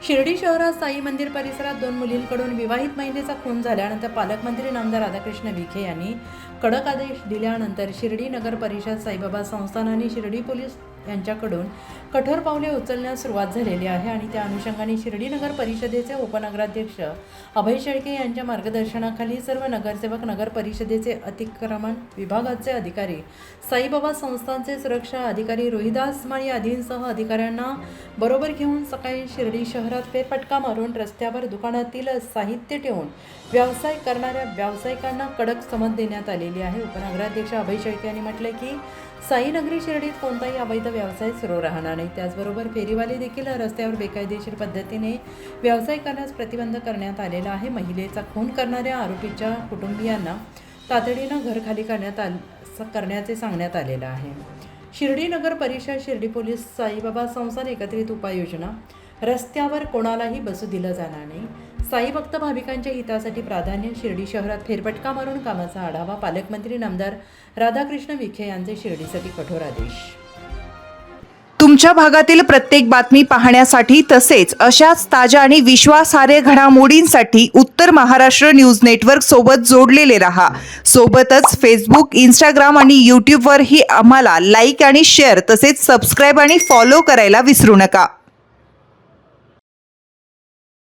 शिर्डी शहरात साई मंदिर परिसरात 2 मुलींकडून विवाहित महिलेचा खून झाल्यानंतर पालकमंत्री नामदार राधाकृष्ण विखे यांनी कडक आदेश दिल्यानंतर शिर्डी नगर परिषद साईबाबा संस्थान आणि शिर्डी पोलीस यांच्याकडून कठोर पावले उचलण्यास सुरुवात झालेली आहे आणि त्या अनुषंगाने शिर्डी नगर परिषदेचे उपनगराध्यक्ष अभय शेळके यांच्या मार्गदर्शनाखाली सर्व नगरसेवक, नगर परिषदेचे अतिक्रमण विभागाचे अधिकारी, साईबाबा संस्थानचे सुरक्षा अधिकारी रोहिदास माळी आदींसह अधिकाऱ्यांना बरोबर घेऊन सकाळी शिर्डी शहरात फेरफटका मारून रस्त्यावर दुकानातील साहित्य ठेवून व्यवसाय करणाऱ्या व्यावसायिकांना कडक समज देण्यात आलेली आहे। उपनगराध्यक्ष अभय शेळके यांनी म्हटले की साईनगरी शिर्डीत कोणताही अवैध व्यवसाय सुरू राहणार नाही। त्याचबरोबर फेरीवाले देखील रस्त्यावर बेकायदेशीर पद्धतीने व्यवसाय करण्यास प्रतिबंध करण्यात आलेला आहे। महिलेचा खून करणाऱ्या आरोपीच्या कुटुंबियांना तातडीनं घर खाली करण्याचे सांगण्यात आलेलं आहे। शिर्डी नगर परिषद, शिर्डी पोलीस, साईबाबा संस्थान एकत्रित उपाययोजना। रस्त्यावर कोणालाही बसू दिलं जाणार नाही। साई भक्त भाविकांच्या हितासाठी प्राधान्य। शिर्डी शहरात फेरफटका मारून कामाचा आढावा। पालकमंत्री नामदार राधाकृष्ण विखे यांचे शिर्डीसाठी कठोर आदेश। तुमच्या भागातील प्रत्येक बातमी पाहण्यासाठी तसेच अशाच ताज्या आणि विश्वासार्ह घडामोडींसाठी उत्तर महाराष्ट्र न्यूज नेटवर्क सोबत जोडलेले रहा। सोबतच फेसबुक, इंस्टाग्राम आणि यूट्यूबवरही आम्हाला लाईक आणि शेअर तसेच सबस्क्राईब आणि फॉलो करायला विसरू नका।